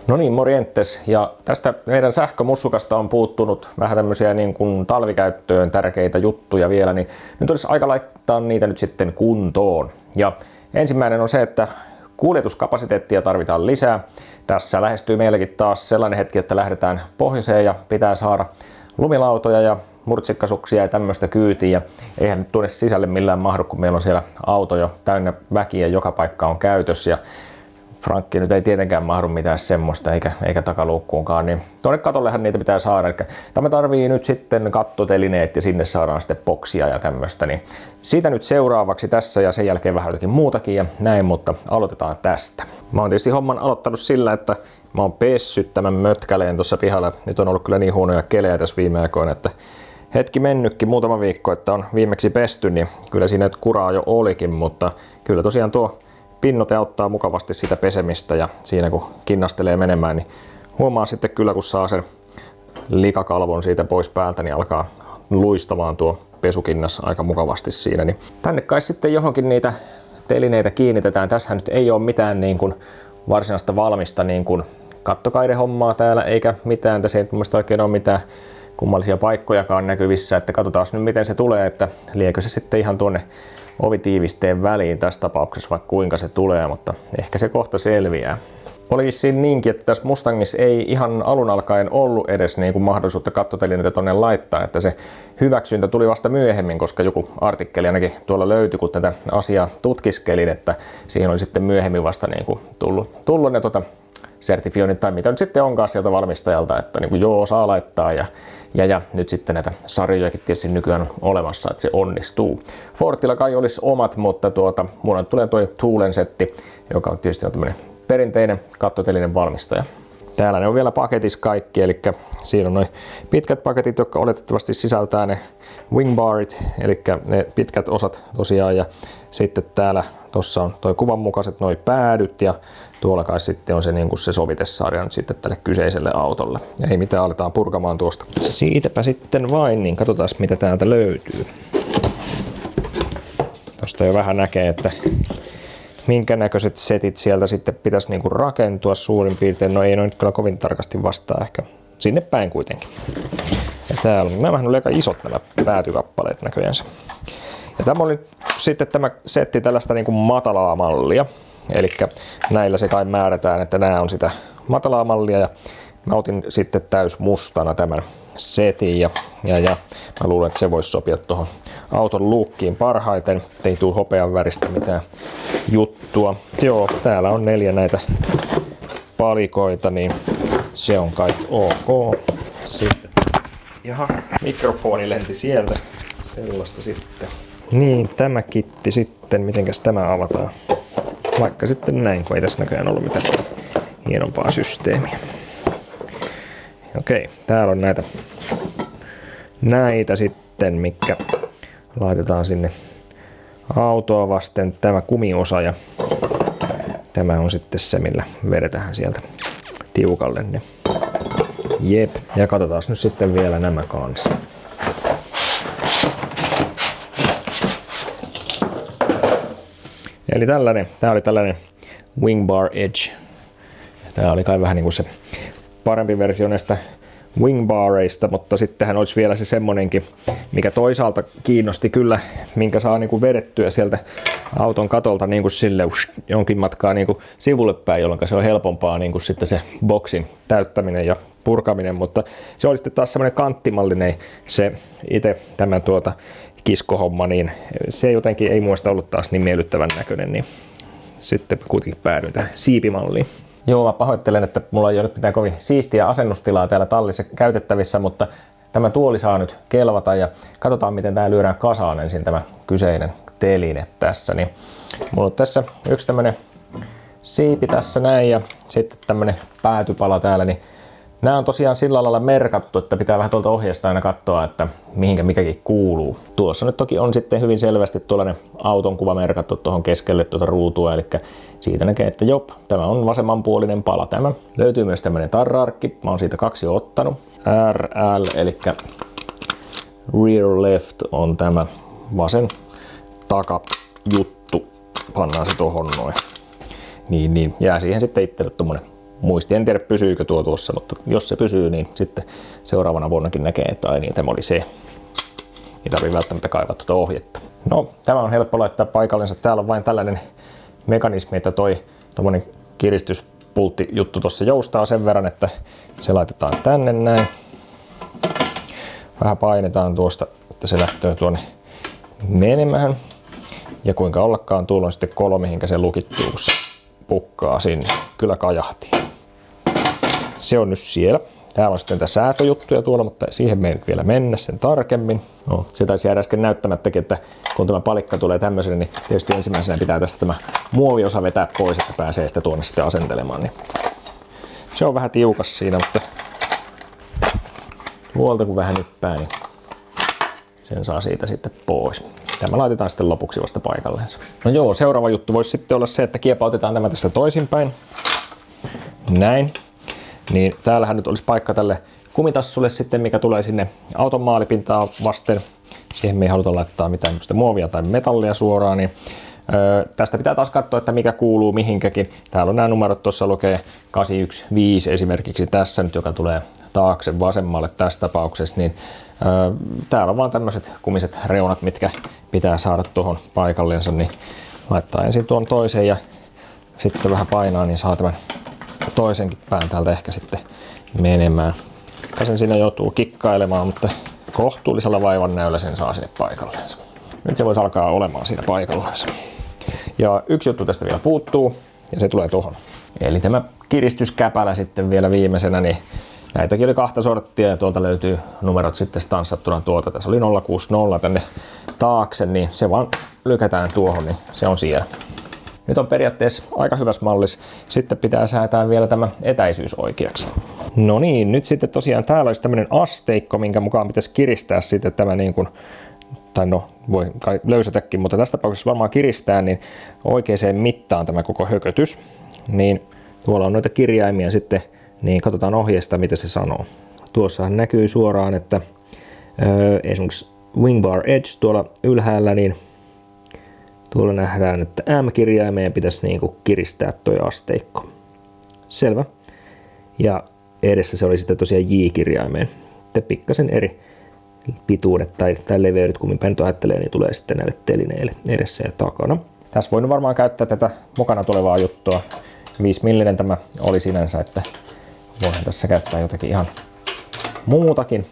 No niin, morjentes. Ja tästä meidän sähkömussukasta on puuttunut vähän tämmöisiä niin kuin talvikäyttöön tärkeitä juttuja vielä, niin nyt olisi aika laittaa niitä nyt sitten kuntoon. Ja ensimmäinen on se, että kuljetuskapasiteettia tarvitaan lisää. Tässä lähestyy meilläkin taas sellainen hetki, että lähdetään pohjoiseen ja pitää saada lumilautoja ja murtsikkasuksia ja tämmöistä kyytiä. Ja eihän nyt tuonne sisälle millään mahdu, kun meillä on siellä auto jo täynnä väkiä, joka paikka on käytössä. Ja Frankki nyt ei tietenkään mahdu mitään semmoista, eikä takaluukkuunkaan, niin tuonne katollehan niitä pitää saada. Eli tämä tarvii nyt sitten kattotelineet ja sinne saadaan sitten boksia ja tämmöistä. Niin siitä nyt seuraavaksi tässä ja sen jälkeen vähän jotakin muutakin ja näin, mutta aloitetaan tästä. Mä oon tietysti homman aloittanut sillä, että mä oon pessyt tämän mötkäleen tuossa pihalla. Nyt on ollut kyllä niin huonoja kelejä tässä viime aikoina, että hetki mennytkin muutama viikko, että on viimeksi pesty, niin kyllä siinä nyt kuraa jo olikin, mutta kyllä tosiaan tuo pinnoite auttaa mukavasti sitä pesemistä ja siinä kun kinnastelee menemään, niin huomaa sitten kyllä kun saa sen likakalvon siitä pois päältä, niin alkaa luistamaan tuo pesukinnas aika mukavasti siinä. Niin tänne kai sitten johonkin niitä telineitä kiinnitetään. Tässähän nyt ei ole mitään niin kuin varsinaista valmista niin kuin kattokaidehommaa täällä eikä mitään. Tässä ei mun mielestä oikein ole mitään kummallisia paikkojakaan näkyvissä, että katsotaan nyt miten se tulee, että liekö se sitten ihan tuonne ovitiivisteen väliin tässä tapauksessa, vaikka kuinka se tulee, mutta ehkä se kohta selviää. Olikin siinä niinkin, että tässä Mustangissa ei ihan alun alkaen ollut edes niin kuin mahdollisuutta kattotelineitä tonne laittaa, että se hyväksyntä tuli vasta myöhemmin, koska joku artikkeli ainakin tuolla löytyi, kun tätä asiaa tutkiskelin, että siihen oli sitten myöhemmin vasta niin kuin tullut ne sertifioinnit tai mitä nyt sitten onkaan sieltä valmistajalta, että niin kuin joo, saa laittaa ja nyt sitten näitä sarjojakin tietysti nykyään on olemassa, että se onnistuu. Fordilla kai olisi omat, mutta mulla tulee tuo Toolen setti, joka on tietysti tämmöinen perinteinen kattotelinen valmistaja. Täällä ne on vielä paketissa kaikki, eli siinä on noin pitkät paketit, jotka oletettavasti sisältää ne wingbarit, eli ne pitkät osat tosiaan, ja sitten täällä tossa on toi kuvan mukaiset noi päädyt, ja tuolla kai sitten on se, niin kuin se sovitesarja nyt sitten tälle kyseiselle autolle. Ja ei mitään, aletaan purkamaan tuosta. Siitäpä sitten vain, niin katsotaan mitä täältä löytyy. Tosta jo vähän näkee, että minkä näköiset setit sieltä sitten pitäisi niinku rakentua suurin piirtein. No ei noin kyllä kovin tarkasti vastaa, ehkä sinne päin kuitenkin. Ja täällä on, nämähän oli aika isot nämä päätykappaleet näköjänsä. Ja tämä oli sitten tämä setti tällaista niinku matalaa mallia. Eli näillä se kai määrätään, että nämä on sitä matalaa mallia. Ja mä otin sitten täys mustana tämän setin ja mä luulen, että se voisi sopia tuohon auton luukkiin parhaiten, ei tule hopean väristä mitään juttua. Joo, täällä on 4 näitä palikoita, niin se on kai ok. Sitten, jaha, mikrofoni lenti sieltä, sellaista sitten. Niin, tämä kitti sitten, mitenkäs tämä avataan? Vaikka sitten näin, kun ei tässä näköjään ollut mitään hienompaa systeemiä. Okei, täällä on näitä sitten, mikä laitetaan sinne autoa vasten, tämä kumiosa ja tämä on sitten se, millä vedetään sieltä tiukalle ne. Jep, ja katsotaan nyt sitten vielä nämä kanssa. Eli tää oli tällainen Wingbar Edge. Tää oli kai vähän niin kuin se parempi versio näistä wingbareista, mutta sittenhän olisi vielä se semmonenkin, mikä toisaalta kiinnosti kyllä, minkä saa niin kuin vedettyä sieltä auton katolta niin kuin sille jonkin matkaa niin kuin sivulle päin, jolloin se on helpompaa niin kuin sitten se boksin täyttäminen ja purkaminen, mutta se oli sitten taas semmoinen kanttimallinen se itse tämän kiskohomma, niin se jotenkin ei muista ollut taas niin miellyttävän näköinen, niin sitten kuitenkin päädyin tähän siipimalliin. Joo, mä pahoittelen, että mulla ei ole mitään kovin siistiä asennustilaa täällä tallissa käytettävissä, mutta tämä tuoli saa nyt kelvata ja katsotaan miten tää lyödään kasaan ensin tämä kyseinen teline tässä. Niin mulla on tässä yksi tämmönen siipi tässä näin ja sitten tämmönen päätypala täällä, niin nämä on tosiaan sillä lailla merkattu, että pitää vähän tuolta ohjeesta aina katsoa, että mihinkä mikäkin kuuluu. Tuossa nyt toki on sitten hyvin selvästi tuollainen auton kuva merkattu tuohon keskelle tuota ruutua, eli siitä näkee, että jop, tämä on vasemmanpuolinen pala tämä. Löytyy myös tämmöinen tarra-arkki, mä oon siitä 2 jo ottanut. RL, eli rear left on tämä vasen takajuttu. Pannaan se tohon noin. Niin, jää siihen sitten itselle tommonen muisti. En tiedä pysyykö tuo tuossa, mutta jos se pysyy, niin sitten seuraavana vuonnakin näkee, että ai niin, tämä oli se. Ei tarvitse välttämättä kaivaa tuota ohjetta. No, tämä on helppo laittaa paikallensa. Täällä on vain tällainen mekanismi, että tuommoinen kiristyspultti juttu tuossa joustaa sen verran, että se laitetaan tänne näin. Vähän painetaan tuosta, että se lähtee tuonne menemään. Ja kuinka ollakaan, tuolla on sitten kolo, mihinkä se lukittuu, kun se pukkaa sinne. Kyllä kajahtii. Se on nyt siellä. Täällä on sitten tätä säätöjuttuja tuolla, mutta siihen me ei nyt vielä mennä sen tarkemmin. No, se taisi jäädä äsken näyttämättäkin, että kun tämä palikka tulee tämmöisenä, niin tietysti ensimmäisenä pitää tästä tämä muoviosa vetää pois, että pääsee sitä tuonne sitten asentelemaan. Niin se on vähän tiukas siinä, mutta tuolta kun vähän nyppää, niin sen saa siitä sitten pois. Tämä laitetaan sitten lopuksi vasta paikalleen. No joo, seuraava juttu voisi sitten olla se, että kiepautetaan tämä tästä toisinpäin. Näin. Niin täällähän nyt olisi paikka tälle kumitassulle sitten, mikä tulee sinne auton maalipintaa vasten. Siihen me ei haluta laittaa mitään muovia tai metallia suoraan. Niin, tästä pitää taas katsoa, että mikä kuuluu mihinkäkin. Täällä on nämä numerot, tuossa lukee 815 esimerkiksi tässä nyt, joka tulee taakse vasemmalle tässä tapauksessa. Niin, täällä on vaan tämmöiset kumiset reunat, mitkä pitää saada tuohon paikallensa. Niin laittaa ensin tuon toisen ja sitten vähän painaa, niin saa tämän toisenkin pään täältä ehkä sitten menemään. Sen siinä joutuu kikkailemaan, mutta kohtuullisella vaivan näöllä sen saa sinne paikallensa. Nyt se voisi alkaa olemaan siinä paikallensa. Ja yksi juttu tästä vielä puuttuu, ja se tulee tuohon. Eli tämä kiristyskäpälä sitten vielä viimeisenä, niin näitäkin oli 2 sorttia, ja tuolta löytyy numerot sitten stanssattuna tuolta. Tässä oli 060 tänne taakse, niin se vaan lykätään tuohon, niin se on siellä. Nyt on periaatteessa aika hyvässä mallis. Sitten pitää säätää vielä tämä etäisyys oikeaksi. No niin, nyt sitten tosiaan täällä olisi tämmöinen asteikko, minkä mukaan pitäisi kiristää sitten tämä niin kuin, tai no voi kai löysätäkin, mutta tässä tapauksessa varmaan kiristää niin oikeaan mittaan tämä koko hökötys. Niin tuolla on noita kirjaimia sitten, niin katsotaan ohjeesta mitä se sanoo. Tuossahan näkyy suoraan, että esimerkiksi wing bar edge tuolla ylhäällä, niin tuolla nähdään, että M-kirjaimeen pitäisi niinku kiristää toi asteikko. Selvä. Ja edessä se oli sitten tosiaan J-kirjaimeen. Pikkasen eri pituudet tai leveydet, kun päin ajattelee, niin tulee sitten näille telineille edessä ja takana. Tässä voin varmaan käyttää tätä mukana tulevaa juttua. 5 millinen tämä oli sinänsä, että voihan tässä käyttää jotakin ihan muutakin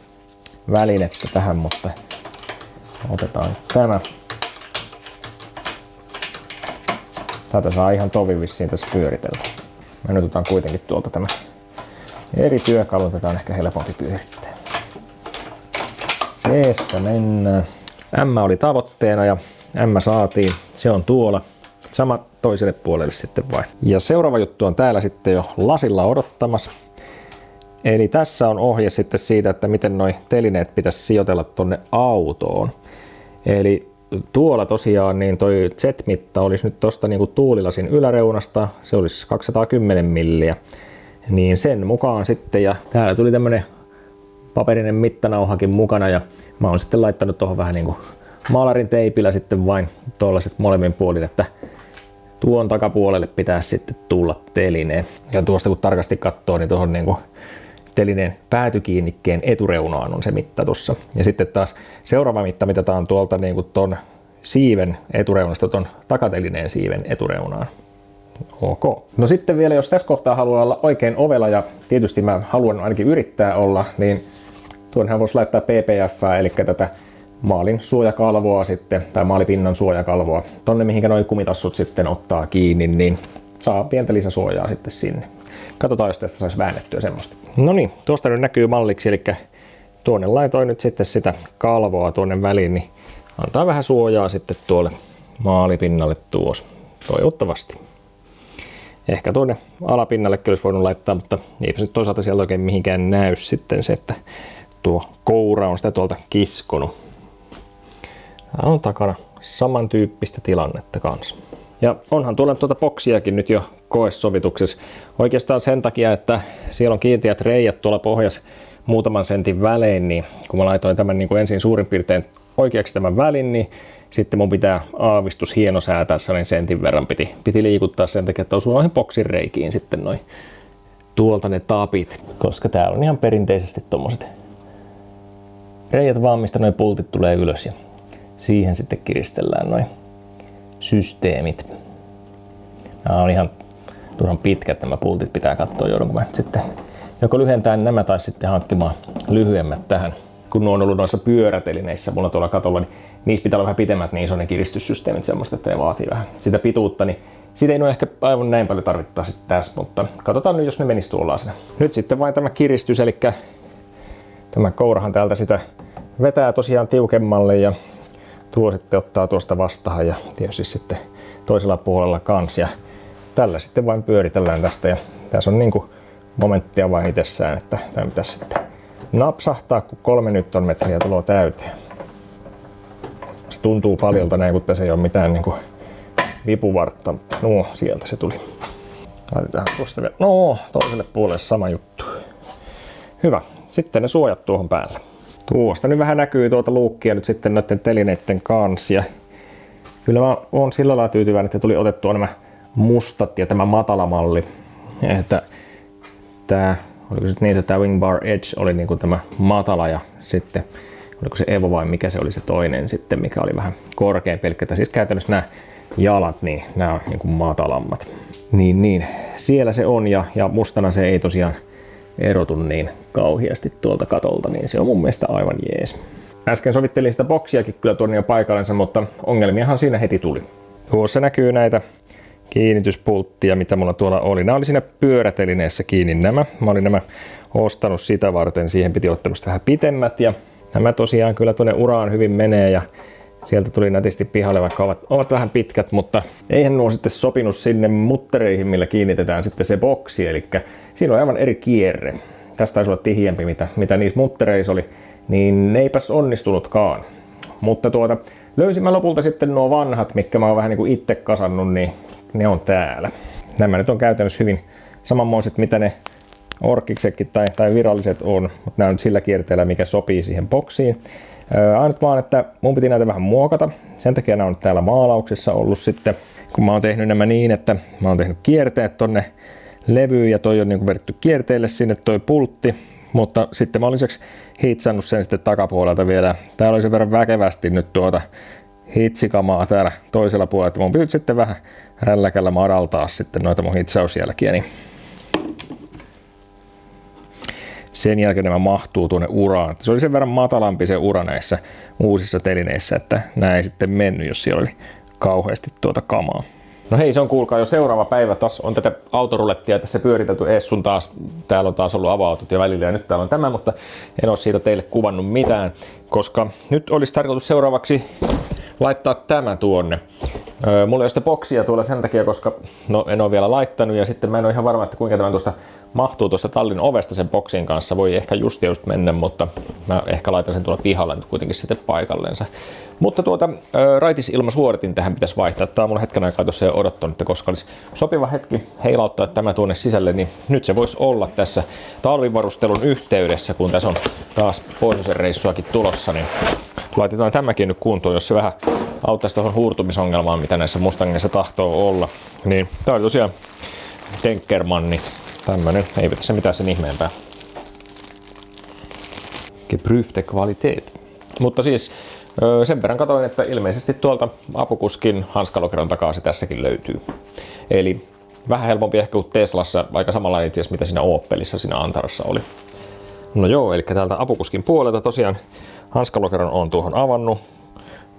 välinettä tähän, mutta otetaan tämä. Tätä saa ihan tovin vissiin tässä pyöritellä. Mä nyt otan kuitenkin tuolta tämä eri työkalu, tätä on ehkä helpompi pyörittää. Seessä mennään. M oli tavoitteena ja M saatiin. Se on tuolla. Sama toiselle puolelle sitten vain. Ja seuraava juttu on täällä sitten jo lasilla odottamassa. Eli tässä on ohje sitten siitä, että miten noi telineet pitäisi sijoitella tonne autoon. Eli tuolla tosiaan niin toi Z-mitta olisi nyt tosta niinku tuulilasin yläreunasta, se olisi 210 milliä. Niin sen mukaan sitten, ja täällä tuli tämmönen paperinen mittanauhakin mukana, ja mä oon sitten laittanut tuohon vähän niinku maalarin teipillä sitten vain tuollaiset molemmin puolin, että tuon takapuolelle pitää sitten tulla telineen. Ja tuosta kun tarkasti katsoo, niin tuohon niinku telineen päätykiinnikkeen etureunaan on se mitta tuossa. Ja sitten taas seuraava mitta mitataan tuolta niinku ton siiven etureunasta ton takatelineen siiven etureunaan. Ok. No sitten vielä, jos tässä kohtaa haluaa olla oikein ovela, ja tietysti mä haluan ainakin yrittää olla, niin tuonhan voisi laittaa PPF, eli tätä maalin suojakalvoa sitten, tai maalipinnan suojakalvoa, tonne mihinkä noi kumitassut sitten ottaa kiinni, niin saa pientä lisäsuojaa sitten sinne. Katsotaan, jos tästä saisi väännettyä semmoista. No niin, tuosta nyt näkyy malliksi, eli tuonne laitoin nyt sitten sitä kalvoa tuonne väliin, niin antaa vähän suojaa sitten tuolle maalipinnalle tuossa, toivottavasti. Ehkä tuonne alapinnalle kyllä olisi voinut laittaa, mutta eipä se toisaalta siellä oikein mihinkään näy sitten se, että tuo koura on sitä tuolta kiskonut. Täällä on takana samantyyppistä tilannetta kanssa. Ja onhan tuolla tuota boksiakin nyt jo koesovituksessa. Oikeastaan sen takia, että siellä on kiinteät reijät tuolla pohjassa muutaman sentin välein, niin kun mä laitoin tämän niin kuin ensin suurin piirtein oikeaksi tämän välin, niin sitten mun pitää aavistus hienosäätää sellainen sentin verran piti liikuttaa sen takia, että osuu noihin boksin reikiin sitten noin tuolta ne tapit, koska täällä on ihan perinteisesti tommoset reijät vaan, mistä noi pultit tulee ylös ja siihen sitten kiristellään noi systeemit. Nämä on ihan turhan pitkät nämä pultit, pitää katsoa, joudunko mä sitten joko lyhentää nämä tai sitten hankkimaan lyhyemmät tähän. Kun ne on ollut noissa pyörätelineissä mulla tuolla katolla, niin niissä pitää olla vähän pitemmät, niin iso ne kiristyssysteemit semmoista, että ne vaatii vähän sitä pituutta, niin siitä ei ole ehkä aivan näin paljon tarvittaa sitten tässä, mutta katsotaan nyt, jos ne menisi tuollaisena. Nyt sitten vain tämä kiristys, eli tämä kourahan täältä sitä vetää tosiaan tiukemmalle ja tuo sitten ottaa tuosta vastaan ja tietysti sitten toisella puolella kans. Ja tällä sitten vain pyöritellään tästä ja tässä on niinku momenttia vain itsessään, että tämä pitäisi sitten napsahtaa, kun 3 newtonmetriä tulee täyteen. Se tuntuu paljolta näin, kun tässä ei ole mitään niinku vipuvartta. No, sieltä se tuli. Laitetaan tuosta vielä. No, toiselle puolelle sama juttu. Hyvä. Sitten ne suojat tuohon päälle. Tuosta nyt vähän näkyy tuota luukkia nyt sitten noiden telineiden kanssa. Ja kyllä mä oon sillä lailla tyytyväinen, että tuli otettua nämä mustat ja tämä matala malli. Että tää, oliko se niin, että tämä Wing Bar Edge oli niinku tämä matala ja sitten oliko se Evo vai mikä se oli se toinen sitten, mikä oli vähän korkeampi. Eli siis käytännössä nämä jalat, niin nämä on niinku matalammat. Niin, siellä se on ja mustana se ei tosiaan erotu niin kauheasti tuolta katolta, niin se on mun mielestä aivan jees. Äsken sovittelin sitä boksiakin kyllä tuonne jo paikallensa, mutta ongelmiahan siinä heti tuli. Tuossa näkyy näitä kiinnityspulttia, mitä mulla tuolla oli. Nämä oli siinä pyörätelineessä kiinni nämä. Mä olin nämä ostanut sitä varten, siihen piti olla tämmöistä vähän pitemmät ja nämä tosiaan kyllä tuonne uraan hyvin menee ja sieltä tuli nätisti pihalle, vaikka ovat vähän pitkät, mutta eihän nuo sitten sopinut sinne muttereihin, millä kiinnitetään sitten se boksi, eli siinä on aivan eri kierre. Tästä taisi olla tihiempi, mitä niissä muttereissa oli, niin eipäs onnistunutkaan. Mutta löysin mä lopulta sitten nuo vanhat, mitkä mä oon vähän niin kuin itse kasannut, niin ne on täällä. Nämä nyt on käytännössä hyvin samanmoiset, mitä ne orkiksetkin tai viralliset on, mutta nämä on nyt sillä kierteellä, mikä sopii siihen boksiin. Ainut vaan, että mun piti näitä vähän muokata. Sen takia nämä on täällä maalauksessa ollut sitten, kun mä oon tehnyt nämä niin, että mä oon tehnyt kierteet tonne levyyn ja toi on niin kuin vedetty kierteelle sinne toi pultti, mutta sitten mä olin lisäksi hitsannut sen sitten takapuolelta vielä. Täällä oli sen verran väkevästi nyt hitsikamaa täällä toisella puolella, että mun piti sitten vähän rälläkällä madaltaa sitten noita mun hitsausjälkiä, niin sen jälkeen nämä mahtuu tuonne uraan. Se oli sen verran matalampi se ura näissä uusissa telineissä, että nämä ei sitten mennyt, jos siellä oli kauheasti kamaa. No hei, se on kuulkaa jo seuraava päivä. Taas on tätä autorulettia tässä pyöritelty ees sun taas. Täällä on taas ollut ava-autot ja välillä ja nyt täällä on tämä, mutta en ole siitä teille kuvannut mitään, koska nyt olisi tarkoitus seuraavaksi laittaa tämä tuonne. Mulla ei ole sitä boksia tuolla sen takia, koska en ole vielä laittanut ja sitten mä en ole ihan varma, että kuinka tämä tuosta mahtuu tuosta tallin ovesta sen boksin kanssa. Voi ehkä just mennä, mutta mä ehkä laitan sen tuolla pihalla nyt kuitenkin sitten paikallensa. Mutta raitisilmasuoritin tähän pitäisi vaihtaa. Tää on mulla hetken aikaa tuossa jo odottanut, että koska olisi sopiva hetki heilauttaa tämä tuonne sisälle, niin nyt se voisi olla tässä talvivarustelun yhteydessä, kun tässä on taas pohjoisen reissuakin tulossa, niin laitetaan tämäkin nyt kuntoon, jos se vähän auttaisi tuohon huurtumisongelmaan, mitä näissä Mustangeissa tahtoo olla. Niin tää oli tosiaan Denkermanni. Tämmönen, ei tässä mitään sen ihmeempää. Geprüfte Qualität. Mutta siis sen verran katsoin, että ilmeisesti tuolta apukuskin hanskalokeron takaa se tässäkin löytyy. Eli vähän helpompi ehkä kuin Teslassa, aika samanlainen itse asiassa mitä siinä Opelissa siinä Antarassa oli. No joo, eli täältä apukuskin puolelta tosiaan hanskalokeron on tuohon avannut.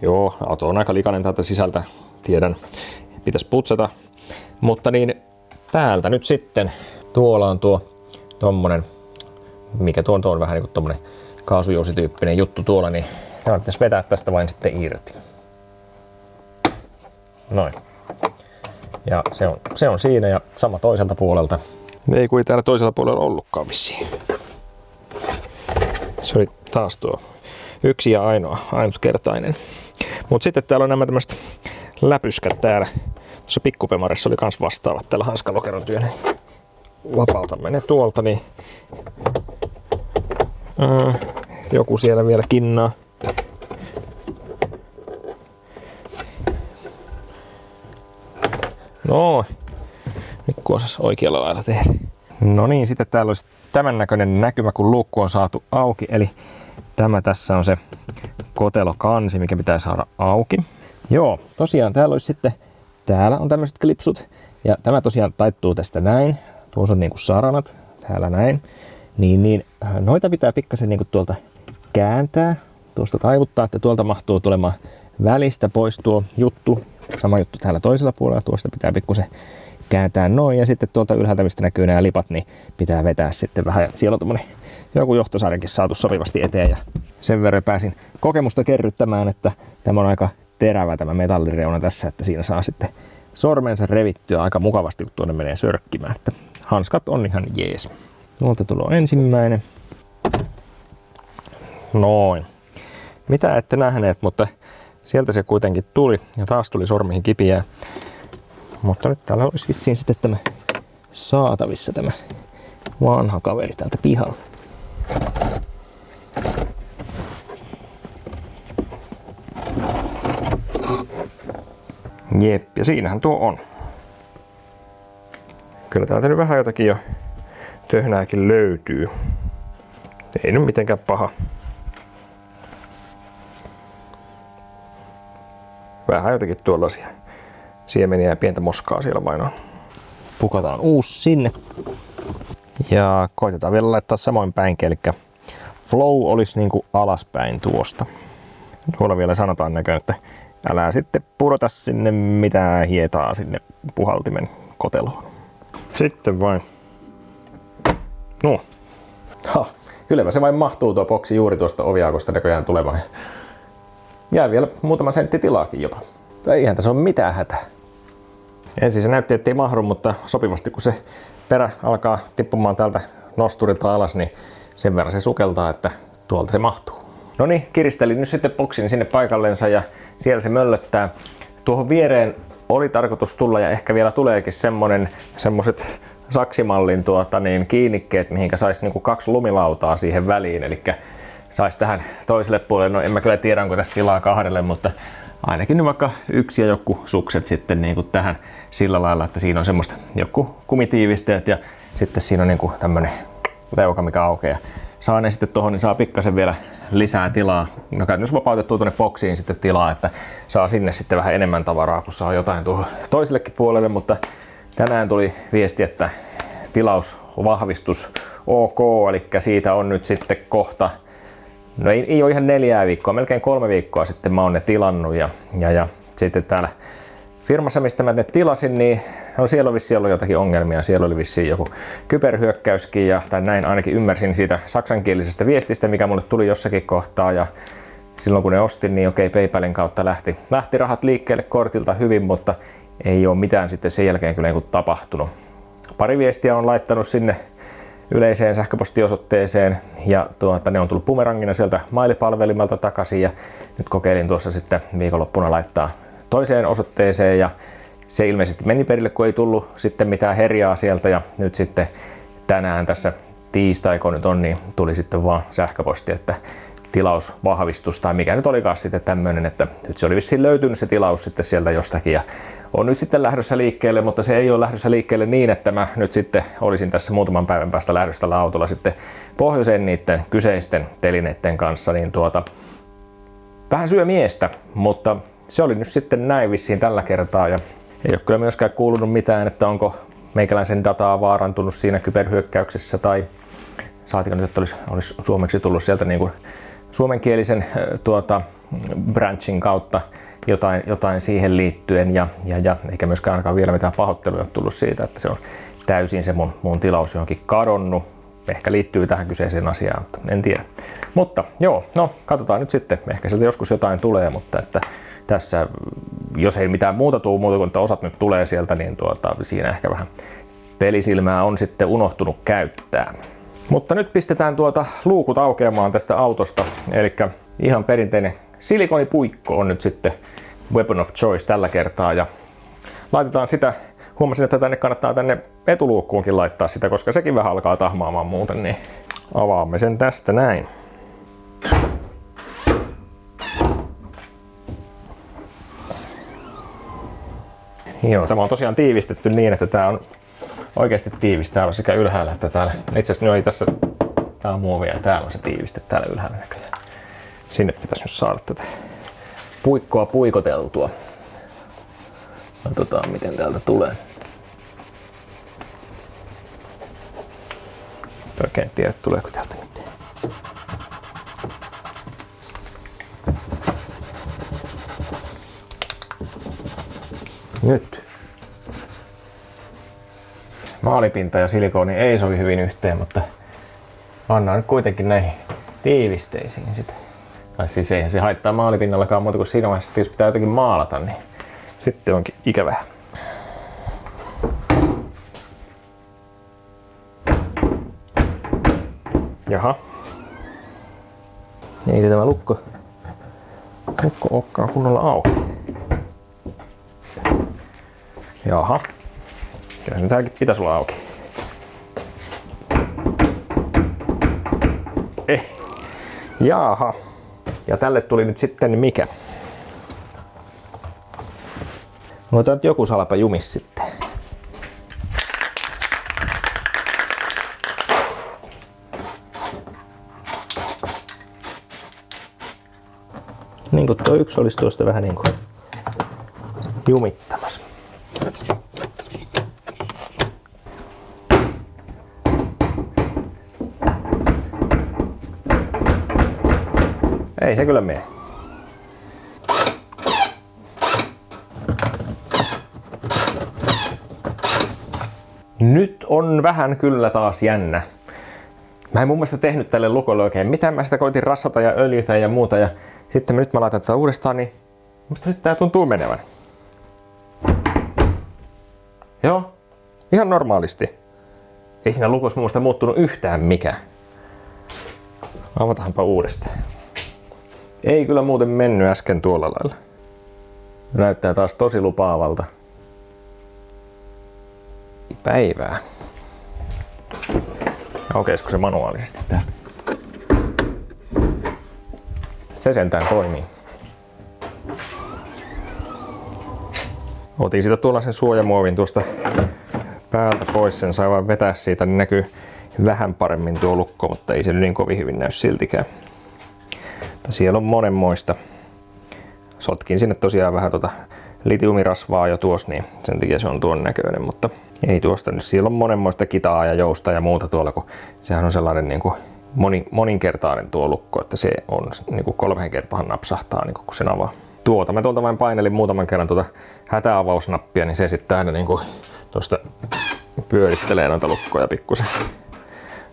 Joo, auto on aika likainen täältä sisältä, tiedän, pitäisi putsata. Mutta niin täältä nyt sitten, tuolla on tommonen, mikä tuo on vähän niin kuin tommonen kaasujousityyppinen juttu tuolla, niin nämä pitäisi vetää tästä vain sitten irti. Noin. Ja se on siinä ja sama toiselta puolelta. Ei kun ei täällä toisella puolella ollutkaan vissiin. Se oli taas tuo yksi ja ainutkertainen. Mutta sitten täällä on nämä tämmöiset läpyskät täällä. Tuossa pikkupemarissa oli kans vastaavat tällä hanskalokeron työnä. Vapautamme ne tuolta, niin joku siellä vielä kinnaa. No, nyt kun osas oikealla lailla tehdä. No niin, sitten täällä olisi tämän näköinen näkymä, kun luukku on saatu auki. Eli tämä tässä on se kotelokansi, mikä pitää saada auki. Joo, tosiaan täällä olisi sitten, täällä on tämmöiset klipsut. Ja tämä tosiaan taittuu tästä näin. Tuossa on niinku saranat, täällä näin. Niin, noita pitää pikkasen niinku tuolta kääntää. Tuosta taivuttaa, että tuolta mahtuu tulemaan välistä pois tuo juttu. Sama juttu täällä toisella puolella. Tuosta pitää pikkusen kääntää noin. Ja sitten tuolta ylhäältä, mistä näkyy nämä lipat, niin pitää vetää sitten vähän. Ja siellä on tommonen joku johtosarjakin saatu sopivasti eteen. Ja sen verran pääsin kokemusta kerryttämään, että tämä on aika terävä tämä metallireuna tässä, että siinä saa sitten sormensa revittyä aika mukavasti, kun tuonne menee sörkkimään. Että hanskat on ihan jees. Tuolta tulee ensimmäinen. Noin. Mitä ette nähneet, mutta sieltä se kuitenkin tuli ja taas tuli sormiin kipiää. Mutta nyt täällä olisi vissiin sitten tämä saatavissa tämä vanha kaveri täältä pihalla. Jep, ja siinähän tuo on. Kyllä täältä nyt vähän jotakin jo töhnääkin löytyy. Ei nyt mitenkään paha. Vähän jotakin tuollaisia siemeniä ja pientä moskaa siellä vain on. Pukataan uusi sinne. Ja koitetaan vielä laittaa samoin päinkin, eli flow olisi niinku alaspäin tuosta. Tuolla vielä sanotaan näköjään, että älä sitten pudota sinne mitään hietaa sinne puhaltimen koteloon. Sitten vain. No. Kylläpä se vain mahtuu tuo boksi juuri tuosta oviaukosta näköjään tulemaan. Jää vielä muutama sentti tilaakin jopa. Eihän tässä ole mitään hätää. Ensin se näytti, ettei mahdu, mutta sopivasti kun se perä alkaa tippumaan täältä nosturilta alas, niin sen verran se sukeltaa, että tuolta se mahtuu. No niin, kiristelin nyt sitten boksin sinne paikallensa ja siellä se möllöttää. Tuohon viereen oli tarkoitus tulla ja ehkä vielä tuleekin semmoset saksimallin kiinnikkeet, mihinkä saisi niinku 2 lumilautaa siihen väliin, eli saisi tähän toiselle puolelle. No en mä kyllä tiedä, onko tästä tilaa 2, mutta ainakin nyt vaikka 1 ja joku sukset sitten niinku tähän sillä lailla, että siinä on semmoista joku kumitiivisteet ja sitten siinä on niinku tämmönen leuka, mikä aukeaa. Saa ne sitten tohon, niin saa pikkasen vielä lisää tilaa. No käytännössä vapautettua tuonne boksiin sitten tilaa, että saa sinne sitten vähän enemmän tavaraa, kun saa jotain tuohon toisellekin puolelle, mutta tänään tuli viesti, että tilausvahvistus OK, eli siitä on nyt sitten kohta, no ei ole ihan 4 viikkoa, melkein 3 viikkoa sitten mä oon ne tilannut ja sitten täällä firmassa, mistä mä ne tilasin, niin no siellä on vissiin ollut jotakin ongelmia. Siellä oli vissiin joku kyberhyökkäyskin, tai näin ainakin ymmärsin siitä saksankielisestä viestistä, mikä mulle tuli jossakin kohtaa. Ja silloin kun ne ostin, niin okei, PayPalin kautta lähti rahat liikkeelle kortilta hyvin, mutta ei ole mitään sitten sen jälkeen kyllä niin tapahtunut. Pari viestiä on laittanut sinne yleiseen sähköpostiosoitteeseen ja ne on tullut bumerangina sieltä mailipalvelimelta takaisin ja nyt kokeilin tuossa sitten viikonloppuna laittaa toiseen osoitteeseen ja se ilmeisesti meni perille, kun ei tullut sitten mitään herjaa sieltä ja nyt sitten tänään tässä tiistaiko nyt on, niin tuli sitten vaan sähköposti, että tilausvahvistus tai mikä nyt olikaan sitten tämmöinen, että nyt se oli vissiin löytynyt se tilaus sitten sieltä jostakin ja on nyt sitten lähdössä liikkeelle, mutta se ei ole lähdössä liikkeelle niin, että mä nyt sitten olisin tässä muutaman päivän päästä lähdössä tällä autolla sitten pohjoiseen niiden kyseisten telineiden kanssa, niin vähän syö miestä, mutta se oli nyt sitten näin vissiin tällä kertaa ja ei ole kyllä myöskään kuulunut mitään, että onko meikäläisen dataa vaarantunut siinä kyberhyökkäyksessä tai saatiko nyt, että olisi suomeksi tullut sieltä niin kuin suomenkielisen branchin kautta jotain siihen liittyen ja eikä myöskään ainakaan vielä mitään pahoitteluja ole tullut siitä, että se on täysin se mun tilaus johonkin kadonnut. Ehkä liittyy tähän kyseiseen asiaan, mutta en tiedä. Mutta joo, no katsotaan nyt sitten. Ehkä sieltä joskus jotain tulee, mutta että tässä, jos ei mitään muuta tule, muuta kuin että osat nyt tulee sieltä, niin siinä ehkä vähän pelisilmää on sitten unohtunut käyttää. Mutta nyt pistetään luukut aukeamaan tästä autosta, eli ihan perinteinen silikonipuikko on nyt sitten weapon of choice tällä kertaa ja laitetaan sitä. Huomasin, että tänne kannattaa tänne etuluukkuunkin laittaa sitä, koska sekin vähän alkaa tahmaamaan muuten, niin avaamme sen tästä näin. Joo, tämä on tosiaan tiivistetty niin, että tämä on oikeasti tiivis. Täällä on sekä ylhäällä että täällä. Itse asiassa ei tässä. Tää on muovia ja täällä on se tiiviste täällä ylhäällä näköjään. Sinne pitäisi nyt saada tätä puikkoa puikoteltua. Katsotaan miten täältä tulee. Oikein tiedä tuleeko täältä mitään. Nyt. Maalipinta ja silikoni ei sovi hyvin yhteen, mutta pannaan nyt kuitenkin näihin tiivisteisiin sitä. Tai siis eihän se haittaa maalipinnallakaan muuta kuin siinä vaiheessa, että jos pitää jotenkin maalata, niin sitten onkin ikävää. Jaha. Ei se tämä lukko olekaan kunnolla auki. Jaha. Kyllä se tämäkin pitäisi olla auki. Jaha. Ja tälle tuli nyt sitten mikä? Otetaan nyt joku salpa jumis sitten. Niin kuin tuo yksi olisi tuosta vähän niin kuin jumittamassa. Ei se kyllä mene. Nyt on vähän kyllä taas jännä. Mä en mun mielestä tehnyt tälle lukolle oikein mitään. Mä sitä koitin rassata ja öljytä ja muuta. Ja sitten nyt mä laitan tätä uudestaan, niin musta nyt tää tuntuu menevän. Joo, ihan normaalisti. Ei siinä lukossa mun mielestä muuttunut yhtään mikään. Avataanpa uudestaan. Ei kyllä muuten mennyt äsken tuolla lailla. Näyttää taas tosi lupaavalta. Päivää. Aukeisiko se manuaalisesti tää? Se sentään toimii. Otin siitä tuollaisen suojamuovin tuosta päältä pois, sen sai vaan vetää siitä, niin näkyy vähän paremmin tuo lukko, mutta ei se niin kovin hyvin näy siltikään. Siellä on monenmoista. Sotkin sinne tosiaan vähän litiumirasvaa jo tuossa, niin sen takia se on tuon näköinen, mutta ei tuosta nyt. Siellä on monenmoista kitaa ja jousta ja muuta tuolla, kun sehän on sellainen niin kuin moninkertainen tuo lukko, että se on niin kuin 3 kertaan napsahtaa, niin kun sen avaa. Mä tuolta vain painelin muutaman kerran hätäavausnappia, niin se sitten aina niin kuin tuosta pyörittelee noita lukkoja pikkusen.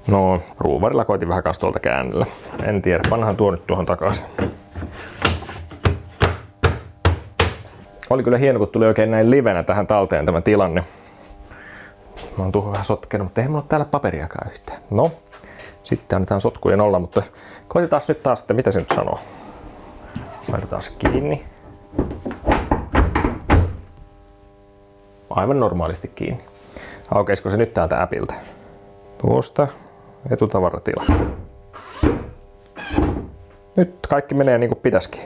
No, ruuvarilla koitin vähän kanssa tuolta käännellä. En tiedä, pannahan tuo nyt tuohon takaisin. Oli kyllä hieno, kun tuli oikein näin livenä tähän talteen tämä tilanne. Mä oon tuohon vähän sotkenut, mutta ei mulla ole täällä paperiakaan yhtään. No, sitten annetaan sotkujen olla, mutta koitetaan nyt taas, että mitä se nyt sanoo. Laitetaan se kiinni. Aivan normaalisti kiinni. Aukeisiko se nyt täältä appilta? Tuosta etutavaratila. Nyt kaikki menee niin kuin pitäisikin.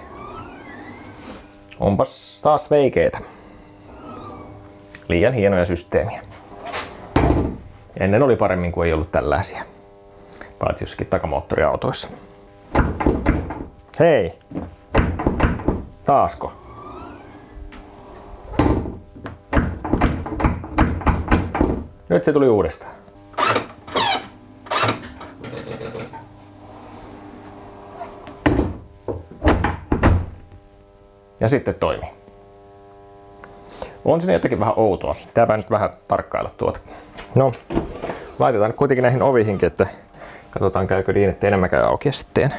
Onpas taas veikeetä. Liian hienoja systeemiä. Ennen oli paremmin, kuin ei ollut tällaisia. Paitsi jossakin takamoottoriautoissa. Hei! Taasko? Nyt se tuli uudestaan. Ja sitten toimii. On siinä jotenkin vähän outoa. Pitääpä nyt vähän tarkkailla tuota. No, laitetaan nyt kuitenkin näihin ovihinkin, että katsotaan käykö niin, että enemmän käy auki sitten.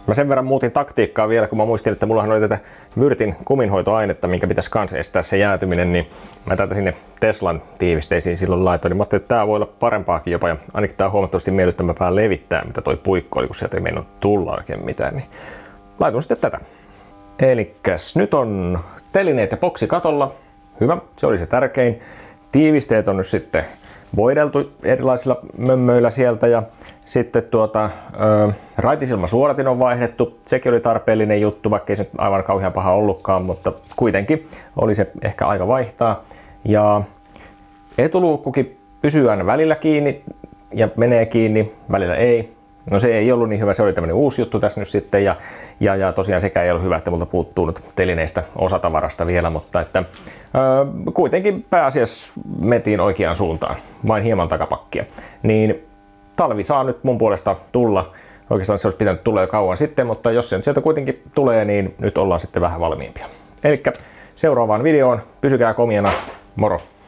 Mä sen verran muutin taktiikkaa vielä, kun mä muistin, että mullahan oli tätä Vyrtin kuminhoitoainetta, minkä pitäisi kanssa estää se jäätyminen, niin mä tätä sinne Teslan tiivisteisiin silloin laitoin, niin mä ajattelin, että tää voi olla parempaakin jopa, ja ainakin tää on huomattavasti miellyttävämpää levittää, mitä toi puikko oli, kun sieltä ei meinannut tulla oikein mitään, niin laitoin sitten tätä. Elikkäs nyt on telineet ja boksi katolla. Hyvä, se oli se tärkein. Tiivisteet on nyt sitten voideltu erilaisilla mömmöillä sieltä ja Sitten raitisilmasuodatin on vaihdettu. Sekin oli tarpeellinen juttu, vaikka ei se nyt aivan kauhean paha ollutkaan, mutta kuitenkin oli se ehkä aika vaihtaa. Ja etuluukkukin pysyy aina välillä kiinni ja menee kiinni, välillä ei. No se ei ollut niin hyvä, se oli tämmöinen uusi juttu tässä nyt sitten ja tosiaan sekä ei ollut hyvä, että multa puuttuu nyt telineistä osatavarasta vielä, mutta että kuitenkin pääasiassa metiin oikeaan suuntaan, vain hieman takapakkia. Niin talvi saa nyt mun puolesta tulla. Oikeastaan se olisi pitänyt tulla jo kauan sitten, mutta jos se nyt sieltä kuitenkin tulee, niin nyt ollaan sitten vähän valmiimpia. Elikkä seuraavaan videoon, pysykää komiana, moro!